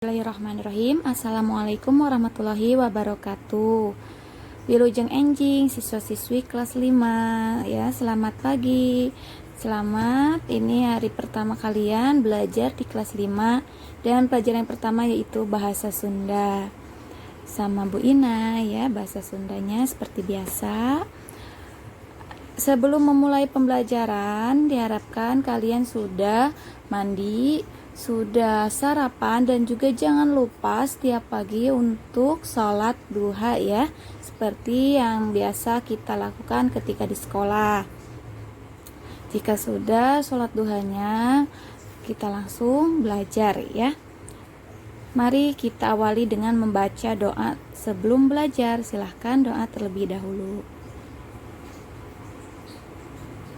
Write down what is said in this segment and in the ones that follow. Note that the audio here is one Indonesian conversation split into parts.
Bismillahirrahmanirrahim. Assalamualaikum warahmatullahi wabarakatuh. Wilujeng enjing siswa-siswi kelas 5 ya. Selamat pagi. Selamat, ini hari pertama kalian belajar di kelas 5 dan pelajaran yang pertama yaitu bahasa Sunda. Sama Bu Ina ya, bahasa Sundanya seperti biasa. Sebelum memulai pembelajaran, diharapkan kalian sudah mandi, sudah sarapan, dan juga jangan lupa setiap pagi untuk sholat duha ya, seperti yang biasa kita lakukan ketika di sekolah. Jika sudah sholat duhanya, kita langsung belajar ya. Mari kita awali dengan membaca doa sebelum belajar. Silahkan doa terlebih dahulu.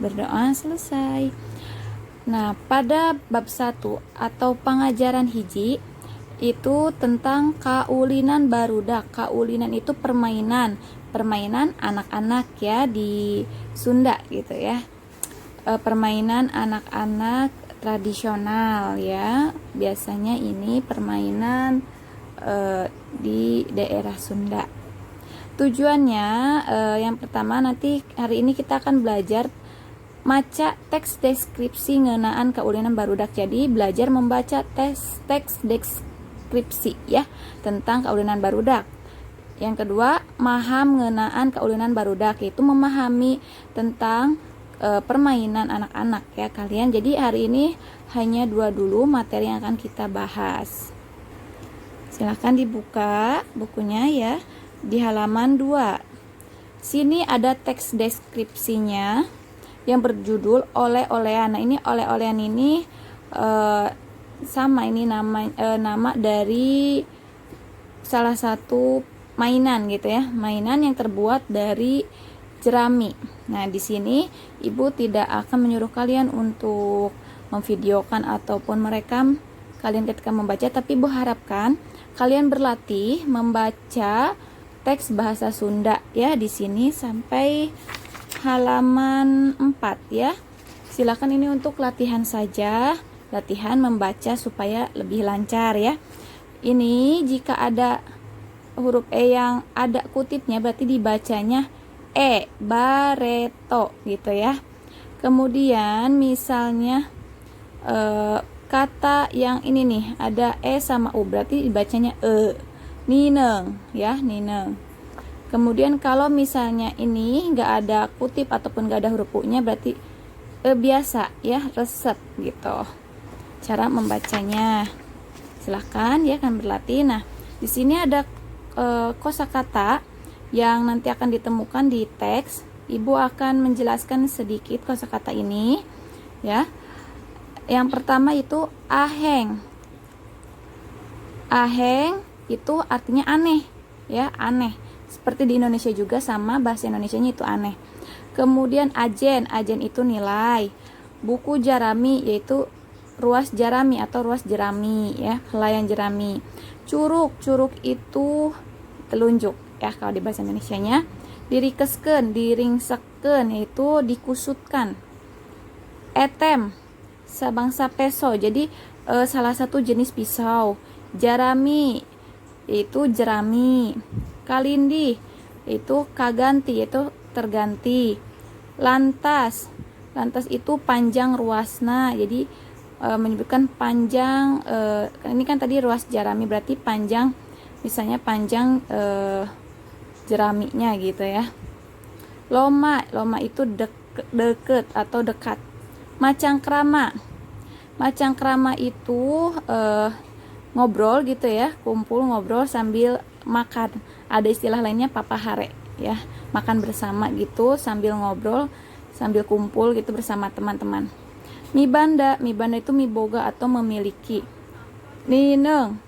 Berdoa selesai. Nah, pada bab 1 atau pengajaran hiji itu tentang kaulinan barudak. Kaulinan itu permainan anak-anak ya di Sunda gitu ya. Permainan anak-anak tradisional ya. Biasanya ini permainan di daerah Sunda. Tujuannya yang pertama, nanti hari ini kita akan belajar maca teks deskripsi ngeunaan kaulinan barudak. Jadi belajar membaca teks deskripsi ya tentang kaulinan barudak. Yang kedua, maham ngeunaan kaulinan barudak, yaitu memahami tentang permainan anak-anak ya kalian. Jadi hari ini hanya 2 dulu materi yang akan kita bahas. Silahkan dibuka bukunya ya di halaman 2. Sini ada teks deskripsinya yang berjudul oleh-olehan. Nah, ini oleh-olehan ini sama, ini nama dari salah satu mainan gitu ya, mainan yang terbuat dari jerami. Nah, di sini Ibu tidak akan menyuruh kalian untuk memvideokan ataupun merekam kalian ketika membaca, tapi Ibu harapkan kalian berlatih membaca teks bahasa Sunda ya di sini sampai halaman 4 ya. Silakan, ini untuk latihan saja, latihan membaca supaya lebih lancar ya. Ini jika ada huruf E yang ada kutipnya berarti dibacanya bareto gitu ya. Kemudian misalnya kata yang ini nih ada E sama U berarti dibacanya nineng ya, nineng. Kemudian kalau misalnya ini nggak ada kutip ataupun nggak ada huruf U-nya berarti biasa ya, resep gitu cara membacanya. Silahkan ya kan berlatih. Nah, di sini ada kosakata yang nanti akan ditemukan di teks. Ibu akan menjelaskan sedikit kosakata ini ya. Yang pertama itu aheng. Aheng itu artinya aneh ya, aneh. Seperti di Indonesia juga sama, bahasa Indonesianya itu aneh. Kemudian ajen itu nilai. Buku jarami yaitu ruas jarami atau ruas jerami ya, helaian jerami. Curug itu telunjuk ya kalau di bahasa Indonesianya. Dirikeskeun, diringsekkeun yaitu dikusutkan. Etem sabangsa peso, jadi salah satu jenis pisau. Jarami itu jerami. Kalindi itu kaganti, itu terganti. Lantas itu panjang ruasna, jadi menyebutkan panjang. Ini kan tadi ruas jarami berarti panjang, misalnya panjang jeraminya gitu ya. Loma itu deket atau dekat. Macangkrama itu ngobrol gitu ya, kumpul ngobrol sambil makan. Ada istilah lainnya papahare ya, makan bersama gitu sambil ngobrol, sambil kumpul gitu bersama teman-teman. Mibanda itu miboga atau memiliki. Nineng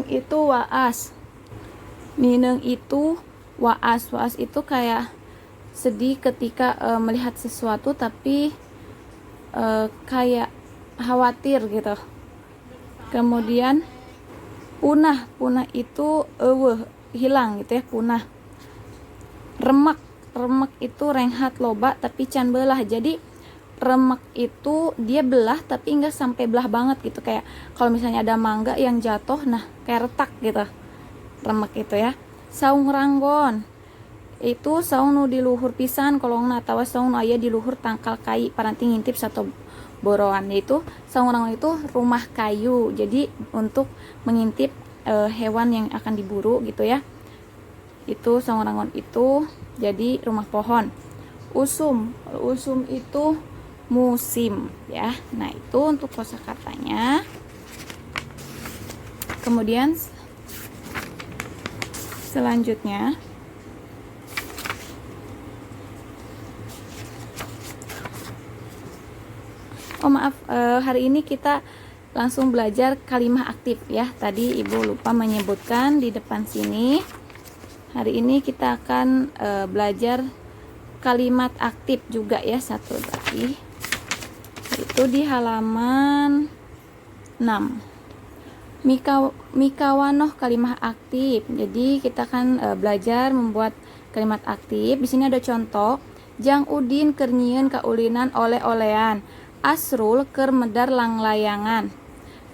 itu waas. Nineng itu waas itu kayak sedih ketika melihat sesuatu tapi kayak khawatir gitu. Kemudian punah itu hilang gitu ya, punah. Remek itu renghat loba tapi can beulah. Jadi remek itu dia belah tapi nggak sampai belah banget gitu, kayak kalau misalnya ada mangga yang jatuh, nah kayak retak gitu remek itu ya. Saung ranggon itu saung nu di luhur pisan kolongna atawa saung nu aya di luhur tangkal kai paranti ngintip satu boroan. Itu saung ranggon itu rumah kayu, jadi untuk mengintip hewan yang akan diburu gitu ya. Itu saung ranggon itu jadi rumah pohon. Usum itu musim ya. Nah itu untuk kosakatanya. Kemudian selanjutnya maaf, hari ini kita langsung belajar kalimah aktif ya. Tadi Ibu lupa menyebutkan di depan sini. Hari ini kita akan belajar kalimat aktif juga ya, satu lagi. Itu di halaman 6. Mikawanoh kalimah aktif. Jadi kita akan belajar membuat kalimat aktif. Di sini ada contoh. Jang Udin keur nyieun kaulinan oleh-olean. Asrul keur medar langlayangan.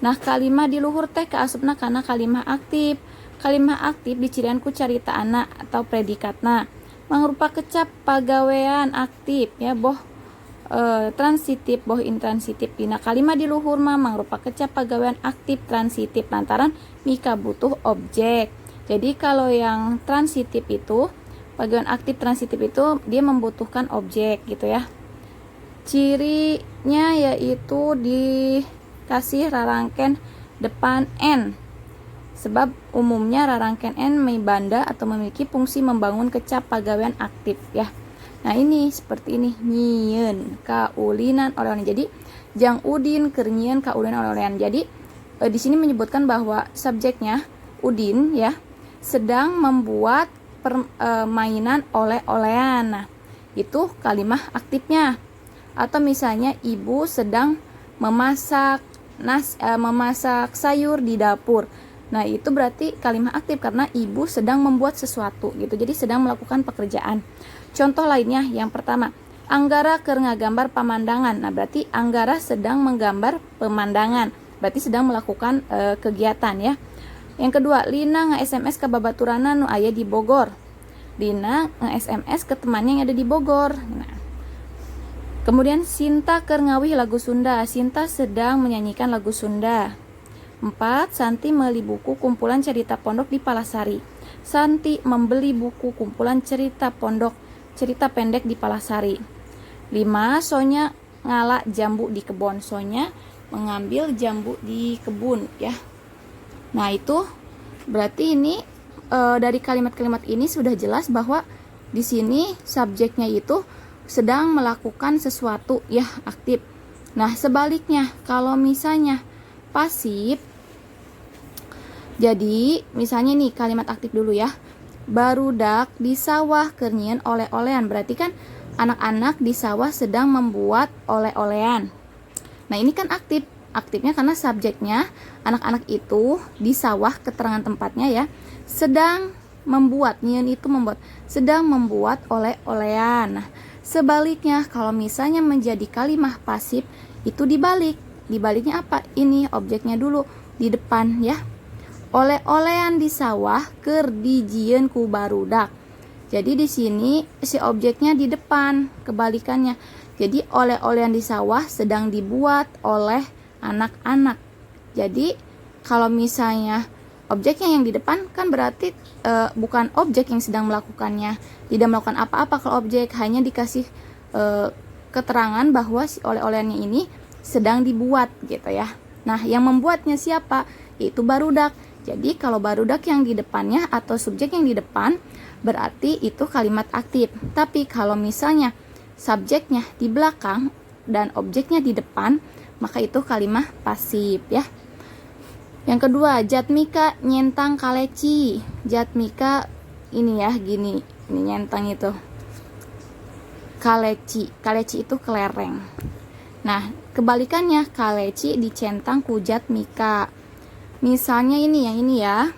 Nah, kalimah di luhur teh kaasupna kana kalimah aktif. Kalimah aktif dicirian ku carita anak atau predikatna. Mangrupa kecap pagawean aktif ya, boh transitif, boh intransitif. Dina kalimah di luhur mah mangrupa kecap pagawean aktif transitif lantaran mika butuh objek. Jadi kalau yang transitif itu, pagawean aktif transitif itu dia membutuhkan objek gitu ya. Cirinya yaitu dikasih rarangken depan n. Sebab umumnya rarangken n mibanda atau memiliki fungsi membangun kecap pagawean aktif ya. Nah ini seperti ini, nyieun kaulinan oleh-olehan. Jadi Jang Udin keur nyieun kaulinan oleh-olehan. Jadi di sini menyebutkan bahwa subjeknya Udin ya sedang membuat permainan oleh-olehan. Nah, itu kalimah aktifnya. Atau misalnya ibu sedang memasak sayur di dapur. Nah, itu berarti kalimah aktif karena ibu sedang membuat sesuatu gitu. Jadi sedang melakukan pekerjaan. Contoh lainnya yang pertama, Anggara keur ngagambar pemandangan. Nah, berarti Anggara sedang menggambar pemandangan. Berarti sedang melakukan kegiatan ya. Yang kedua, Lina nge-SMS ke babaturana nu aya di Bogor. Lina nge-SMS ke temannya yang ada di Bogor. Nah, kemudian Sinta keur ngawih lagu Sunda. Sinta sedang menyanyikan lagu Sunda. 4. Santi membeli buku kumpulan cerita pondok di Palasari. Santi membeli buku kumpulan cerita pendek di Palasari. 5. Sonya ngala jambu di kebun. Sonya mengambil jambu di kebun ya. Nah itu berarti ini dari kalimat-kalimat ini sudah jelas bahwa di sini subjeknya itu sedang melakukan sesuatu ya, aktif. Nah sebaliknya kalau misalnya pasif, jadi misalnya nih kalimat aktif dulu ya, barudak di sawah keur nyieun oleh-olehan. Berarti kan anak-anak di sawah sedang membuat oleh-olehan. Nah ini kan aktif, aktifnya karena subjeknya anak-anak itu di sawah, keterangan tempatnya ya, sedang membuat, nyieun itu membuat, sedang membuat oleh-olehan. Nah sebaliknya kalau misalnya menjadi kalimah pasif itu dibalik. Dibaliknya apa? Ini objeknya dulu di depan ya. Oleh-olehan di sawah keur dijieun ku barudak. Jadi di sini si objeknya di depan, kebalikannya. Jadi oleh-olehan di sawah sedang dibuat oleh anak-anak. Jadi kalau misalnya objeknya yang di depan kan berarti bukan objek yang sedang melakukannya. Tidak melakukan apa-apa kalau objek, hanya dikasih keterangan bahwa si oleh-olehannya ini sedang dibuat gitu ya. Nah, yang membuatnya siapa? Yaitu barudak. Jadi kalau barudak yang di depannya atau subjek yang di depan berarti itu kalimat aktif. Tapi kalau misalnya subjeknya di belakang dan objeknya di depan, maka itu kalimah pasif ya. Yang kedua, Jatmika nyentang kaleci. Jatmika ini ya, gini, ini nyentang itu. Kaleci itu kelereng. Nah, kebalikannya kaleci dicentang ku Jatmika. Misalnya ini yang ini ya.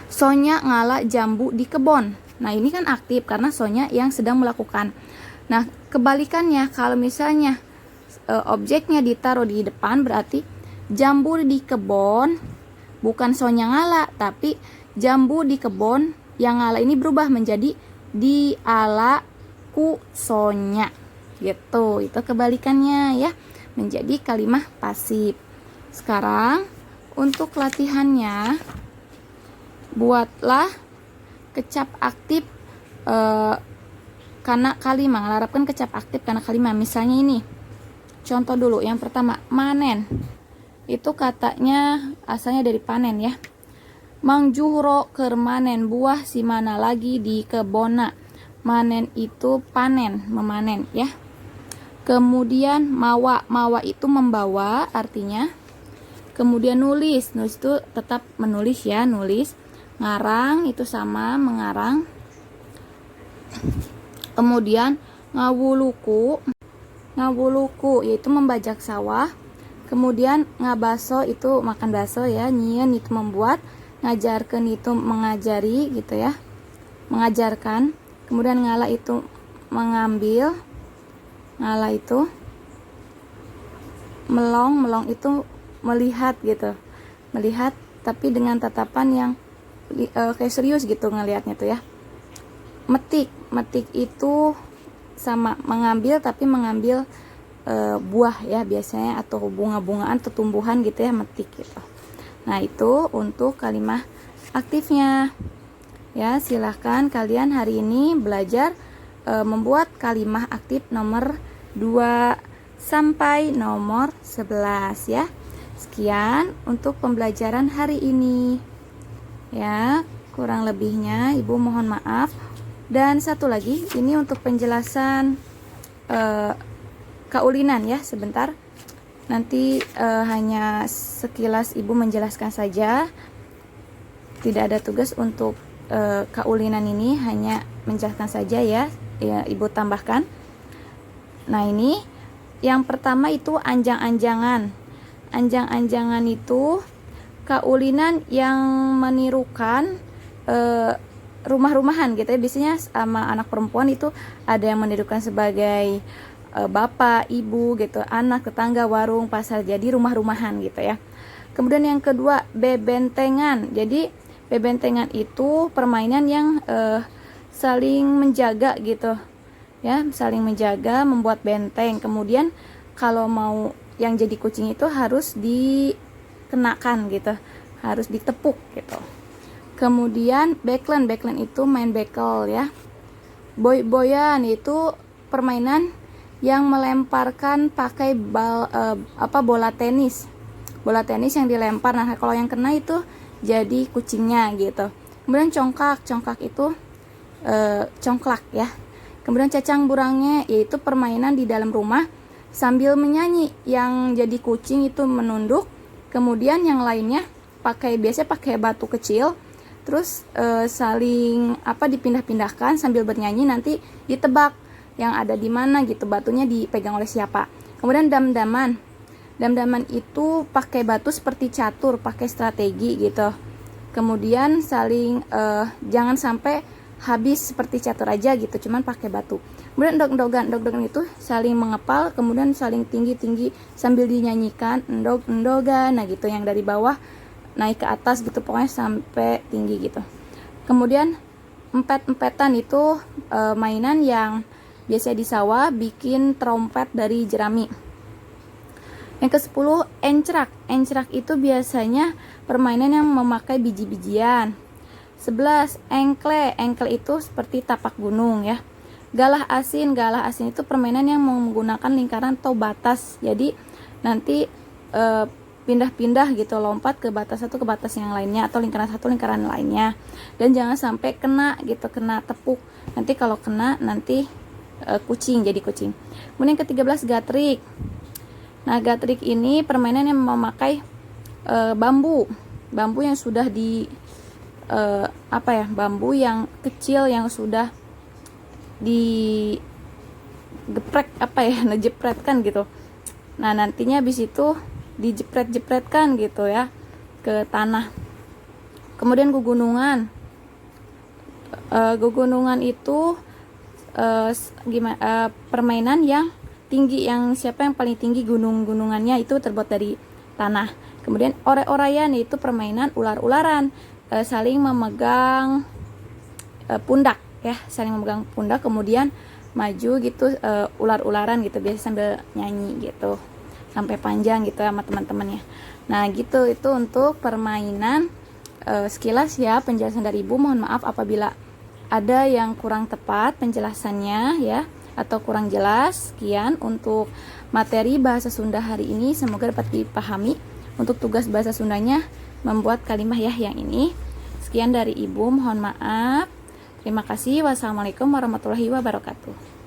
Sonya ngala jambu di kebon. Nah, ini kan aktif karena Sonya yang sedang melakukan. Nah, kebalikannya kalau misalnya objeknya ditaruh di depan, berarti jambu di kebon, bukan sonya ngala, tapi jambu di kebon yang ngala ini berubah menjadi di ala ku sonya gitu. Itu kebalikannya ya, menjadi kalimah pasif. Sekarang untuk latihannya, buatlah kecap aktif karena kalimah, ngelarapkan kecap aktif karena kalimah. Misalnya ini contoh dulu, yang pertama manen, itu katanya asalnya dari panen ya. Mang Juhro keur manen buah si mana lagi di kebona. Manen itu panen, memanen ya. Kemudian mawa, mawa itu membawa artinya. Kemudian nulis, nulis itu tetap menulis ya, nulis. Ngarang itu sama, mengarang. Kemudian ngawuluku, ngawuluku yaitu membajak sawah. Kemudian ngabaso itu makan baso ya. Nyieun itu membuat. Ngajarkan itu mengajari gitu ya, mengajarkan. Kemudian ngala itu mengambil, ngala itu melong, melong itu melihat gitu, melihat tapi dengan tatapan yang kayak serius gitu ngelihatnya tuh ya. Metik, metik itu sama mengambil tapi mengambil buah ya biasanya, atau bunga-bungaan atau tumbuhan gitu ya, metik gitu. Nah, itu untuk kalimah aktifnya. Ya, silahkan kalian hari ini belajar membuat kalimah aktif nomor 2 sampai nomor 11 ya. Sekian untuk pembelajaran hari ini. Ya, kurang lebihnya Ibu mohon maaf. Dan satu lagi, ini untuk penjelasan kaulinan ya, sebentar. Nanti hanya sekilas Ibu menjelaskan saja. Tidak ada tugas untuk kaulinan ini, hanya menjelaskan saja ya, Ibu tambahkan. Nah, ini yang pertama itu anjang-anjangan. Anjang-anjangan itu kaulinan yang menirukan rumah-rumahan gitu ya. Biasanya sama anak perempuan itu ada yang menirukan sebagai bapak, ibu gitu, anak, tetangga, warung, pasar, jadi rumah-rumahan gitu ya. Kemudian yang kedua, bebentengan. Jadi bebentengan itu permainan yang saling menjaga gitu ya, saling menjaga, membuat benteng. Kemudian kalau mau yang jadi kucing itu harus dikenakan gitu, harus ditepuk gitu. Kemudian backland, backland itu main bekel ya. Boy-boyan itu permainan yang melemparkan pakai bola tenis. Bola tenis yang dilempar. Nah, kalau yang kena itu jadi kucingnya gitu. Kemudian congkak, congkak itu congklak ya. Kemudian cacang burangnya yaitu permainan di dalam rumah sambil menyanyi. Yang jadi kucing itu menunduk. Kemudian yang lainnya biasanya pakai batu kecil. Terus saling dipindah-pindahkan sambil bernyanyi, nanti ditebak yang ada di mana gitu, batunya dipegang oleh siapa. Kemudian dam-daman, dam-daman itu pakai batu seperti catur, pakai strategi gitu. Kemudian saling jangan sampai habis seperti catur aja gitu, cuman pakai batu. Kemudian endog-endogan, endog-endogan itu saling mengepal, kemudian saling tinggi-tinggi sambil dinyanyikan endog-endogan. Nah gitu, yang dari bawah naik ke atas gitu, pokoknya sampai tinggi gitu. Kemudian empet-empetan itu mainan yang biasanya di sawah, bikin trompet dari jerami. Yang ke-10, encrak. Encrak itu biasanya permainan yang memakai biji-bijian. 11, engkle. Engkle itu seperti tapak gunung ya. Galah asin. Galah asin itu permainan yang menggunakan lingkaran atau batas. Jadi nanti pindah-pindah gitu, lompat ke batas satu ke batas yang lainnya, atau lingkaran satu lingkaran lainnya. Dan jangan sampai kena gitu, kena tepuk. Nanti kalau kena nanti kucing, jadi kucing. Kemudian yang ke-13, gatrik. Nah, gatrik ini permainan yang memakai bambu yang sudah di bambu yang kecil yang sudah digeprek ngejepretkan gitu. Nah, nantinya habis itu dijepret-jepretkan gitu ya ke tanah. Kemudian gugunungan. Gugunungan itu permainan yang tinggi, yang siapa yang paling tinggi gunungannya itu terbuat dari tanah. Kemudian ore-orayan yaitu permainan ular-ularan, saling memegang pundak ya, saling memegang pundak kemudian maju gitu, ular-ularan gitu, biasa sambil nyanyi gitu sampai panjang gitu sama teman-temannya. Nah gitu, itu untuk permainan. Sekilas ya penjelasan dari Ibu, mohon maaf apabila ada yang kurang tepat penjelasannya ya, atau kurang jelas. Sekian untuk materi bahasa Sunda hari ini, semoga dapat dipahami. Untuk tugas bahasa Sundanya membuat kalimah ya yang ini. Sekian dari Ibu, mohon maaf. Terima kasih. Wassalamualaikum warahmatullahi wabarakatuh.